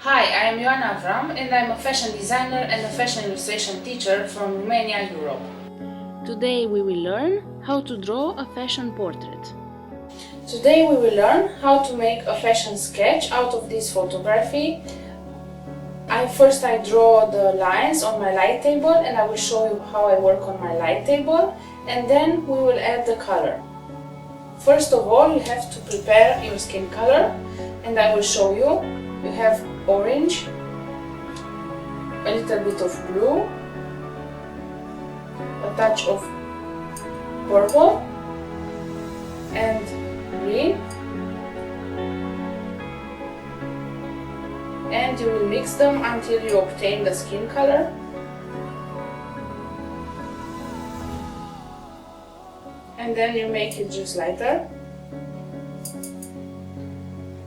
Hi, I am Ioana Avram and I am a fashion designer and a fashion illustration teacher from Romania, Europe. Today we will learn how to draw a fashion portrait. Today we will learn how to make a fashion sketch out of this photography. First I draw the lines on my light table and I will show you how I work on my light table, and then we will add the color. First of all, you have to prepare your skin color and I will show you. You have orange, a little bit of blue, a touch of purple and green, and you will mix them until you obtain the skin color. And then you make it just lighter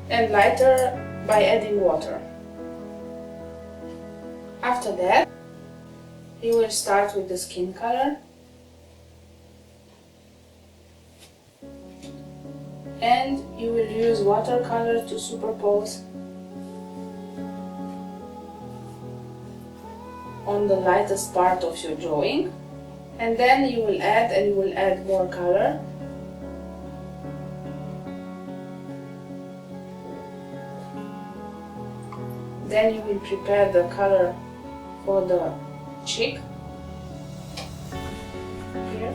and lighter by adding water. After that, you will start with the skin color and you will use watercolor to superpose on the lightest part of your drawing, and then you will add more color. Then you will prepare the color for the cheek, here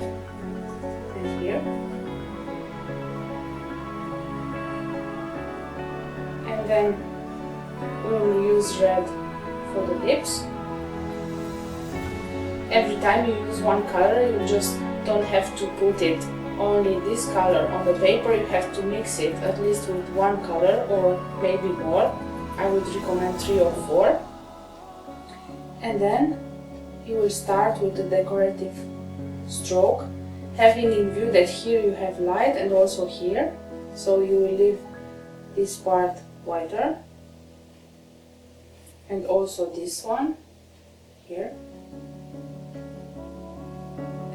and here, and then we will use red for the lips. Every time you use one color, you just don't have to put it only this color on the paper, you have to mix it at least with one color or maybe more. I would recommend 3 or 4. And then you will start with the decorative stroke, having in view that here you have light and also here, so you will leave this part whiter and also this one here,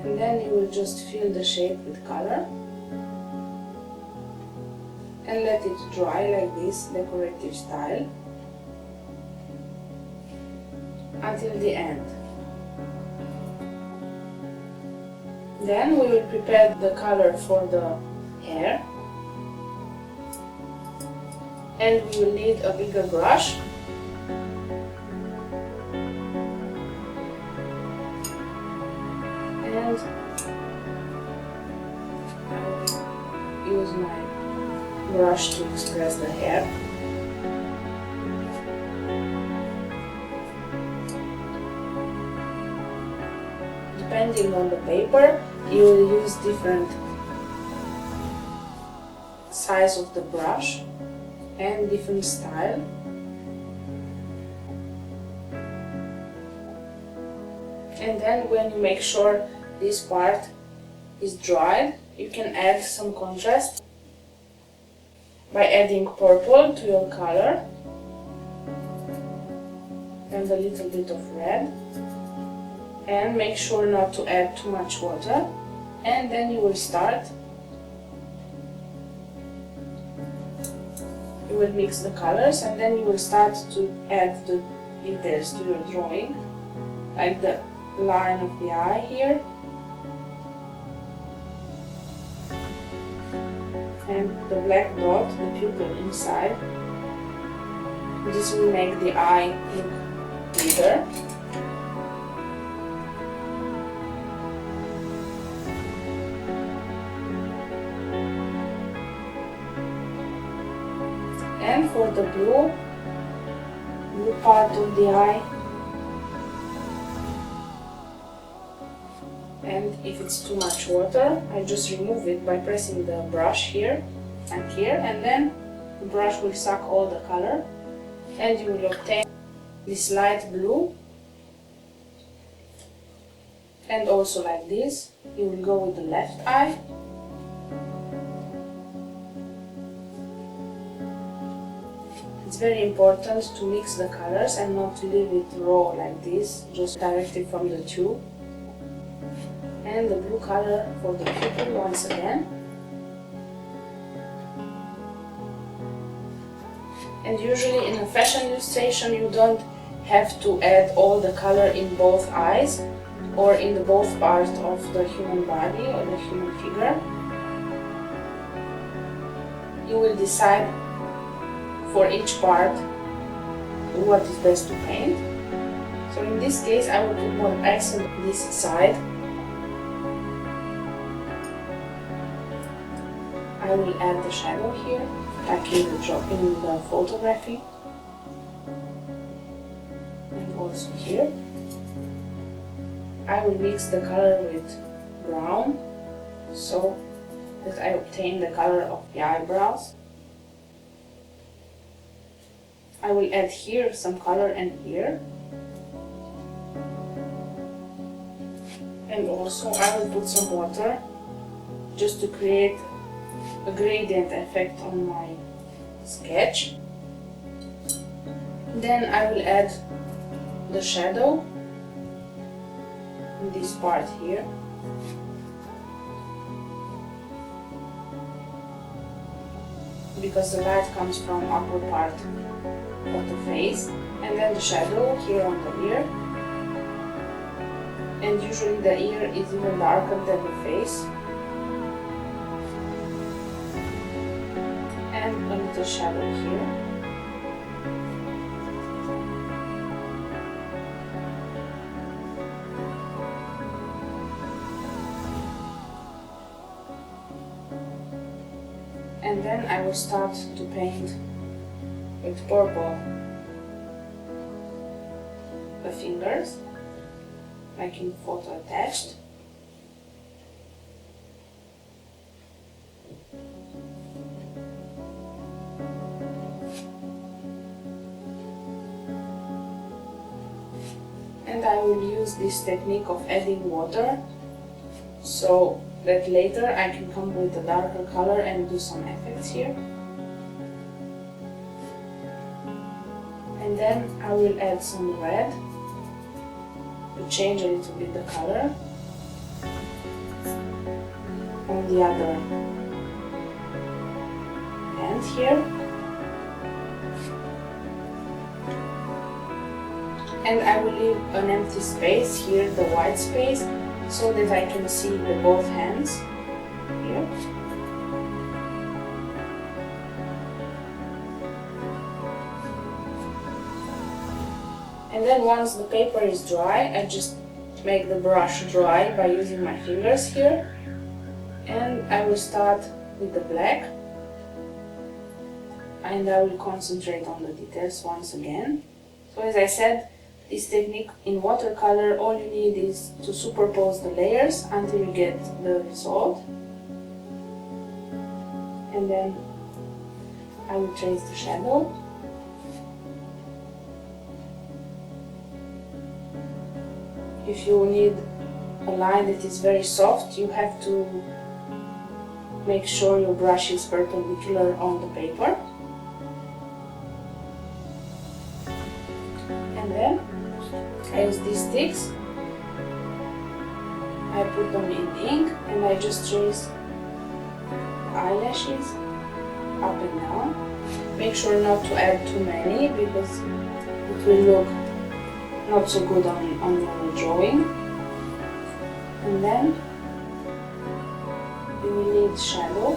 and then you will just fill the shape with color and let it dry like this, decorative style, until the end. Then we will prepare the color for the hair, and we will need a bigger brush and I will use my brush to express the hair. Depending on the paper, you will use different size of the brush and different style. And then when you make sure this part is dried, you can add some contrast by adding purple to your color and a little bit of red, and make sure not to add too much water. And then you will start. You will mix the colors and then you will start to add the details to your drawing, like the line of the eye here and the black dot, the pupil inside. This will make the eye look bigger. And for the blue part of the eye, and if it's too much water, I just remove it by pressing the brush here and here, and then the brush will suck all the color and you will obtain this light blue. And also like this, you will go with the left eye. It's very important to mix the colors and not to leave it raw like this, just directly from the tube. And the blue color for the pupil once again. And usually in a fashion illustration you don't have to add all the color in both eyes or in the both parts of the human body or the human figure. You will decide for each part what is best to paint. So in this case I will put more accent on this side. I will add the shadow here, like in the photography, and also here. I will mix the color with brown so that I obtain the color of the eyebrows. I will add here some color and here. And also I will put some water just to create a gradient effect on my sketch. Then I will add the shadow in this part here. Because the light comes from upper part of the face, and then the shadow here on the ear. And usually the ear is even darker than the face. And a little shadow here. And then I will start to paint with purple the fingers, like in photo attached. And I will use this technique of adding water so that later I can come with a darker color and do some effects here. And then I will add some red to change a little bit the color on the other hand here. And I will leave an empty space here, the white space, so that I can see the both hands here. And then once the paper is dry, I just make the brush dry by using my fingers here. And I will start with the black. And I will concentrate on the details once again. So as I said, this technique in watercolor, all you need is to superpose the layers until you get the result. And then I will trace the shadow. If you need a line that is very soft, you have to make sure your brush is perpendicular on the paper. And then I use these sticks, I put them in ink and I just trace the eyelashes up and down. Make sure not to add too many because it will look not so good on your drawing. And then you will need shadow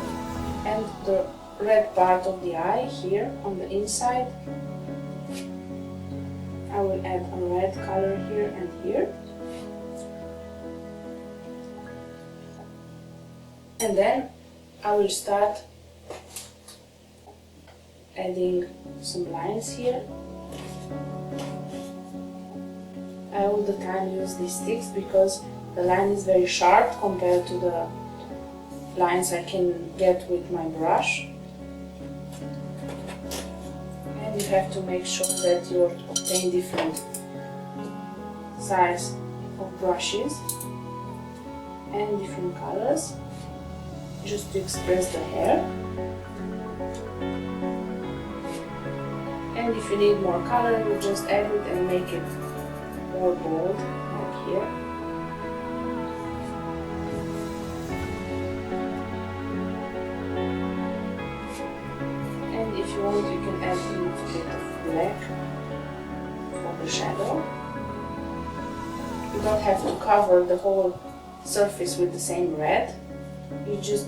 and the red part of the eye here on the inside. I will add a red color here and here. And then I will start adding some lines here. I all the time use these sticks because the line is very sharp compared to the lines I can get with my brush. And you have to make sure that you obtain different size of brushes and different colors just to express the hair. And if you need more color, you just add it and make it more bold, like here. And if you want, you can add add a little bit of black for the shadow. You don't have to cover the whole surface with the same red. You just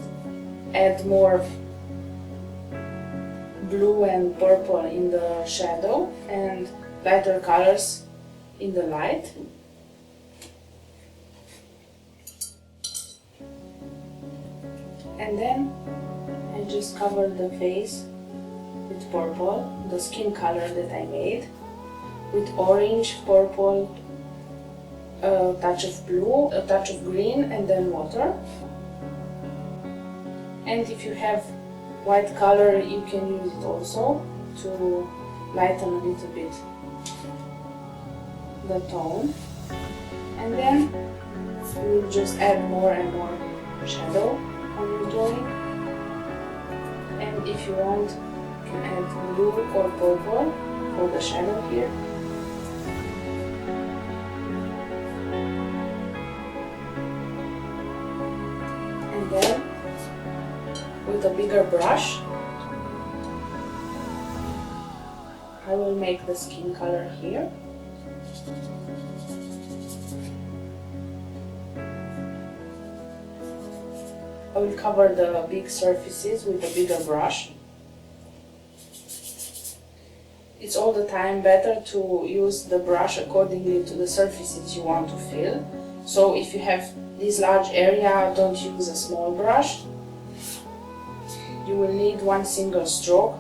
add more blue and purple in the shadow and lighter colors in the light. And then I just cover the face with purple, the skin color that I made, with orange, purple, a touch of blue, a touch of green, and then water. And if you have white color, you can use it also to lighten a little bit the tone. And then you will just add more and more shadow on your drawing. And if you want, you can add blue or purple for the shadow here. And then with a bigger brush, I will make the skin color here. I will cover the big surfaces with a bigger brush. It's all the time better to use the brush accordingly to the surfaces you want to fill. So if you have this large area, don't use a small brush. You will need one single stroke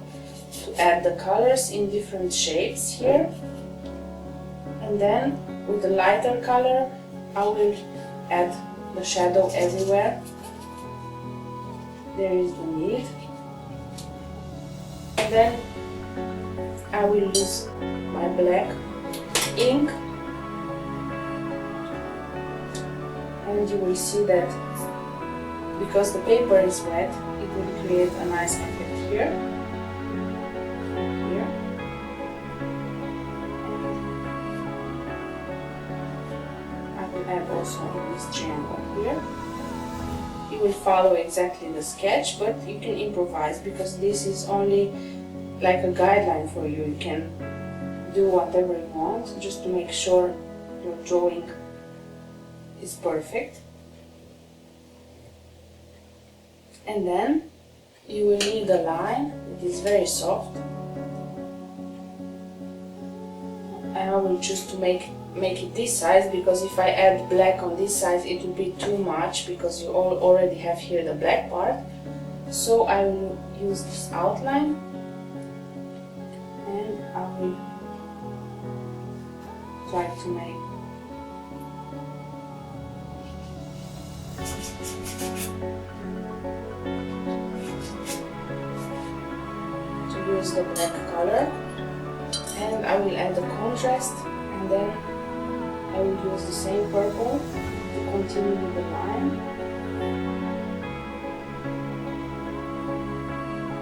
to add the colors in different shapes here. And then with the lighter color, I will add the shadow everywhere there is the need. And then I will use my black ink, and you will see that because the paper is wet, it will create a nice effect here. Here. And I will add also in this triangle here. You will follow exactly the sketch, but you can improvise because this is only like a guideline for you. You can do whatever you want just to make sure your drawing is perfect. And then you will need a line that is very soft. And I will choose to make it this size, because if I add black on this side it will be too much, because you already have here the black part. So I will use this outline and I will try to make use the black color, and I will add the contrast, and then I will use the same purple to continue with the line.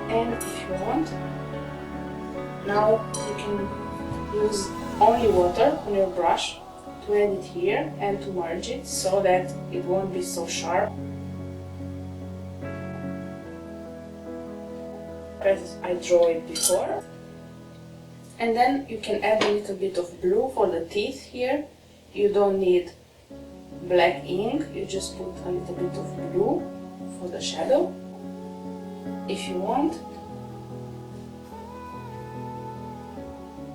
And if you want, now you can use only water on your brush to add it here and to merge it so that it won't be so sharp as I draw it before. And then you can add a little bit of blue for the teeth here. You don't need black ink, you just put a little bit of blue for the shadow. If you want,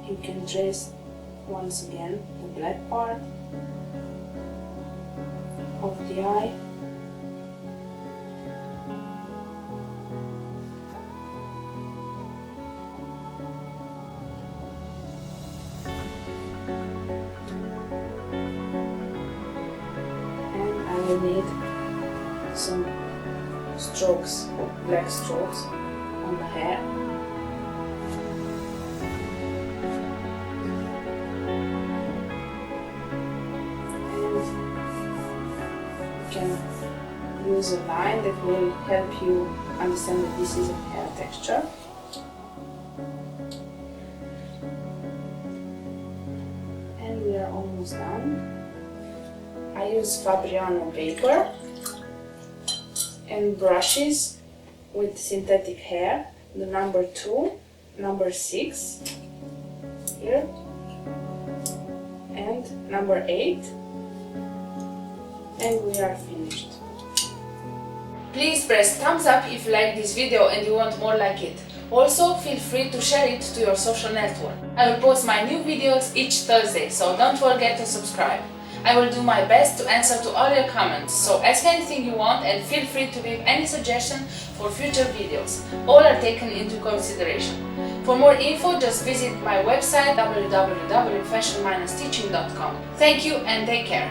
you can trace once again the black part of the eye. I will need some strokes, black strokes on the hair. And you can use a line that will help you understand that this is a hair texture. And we are almost done. I use Fabriano paper and brushes with synthetic hair, the number 2. number 6 here and number 8, and we are finished. Please press thumbs up if you like this video and you want more like it. Also, feel free to share it to your social network. I will post my new videos each Thursday, so don't forget to subscribe. I will do my best to answer to all your comments, so ask anything you want and feel free to leave any suggestion for future videos. All are taken into consideration. For more info, just visit my website www.fashion-teaching.com. Thank you and take care.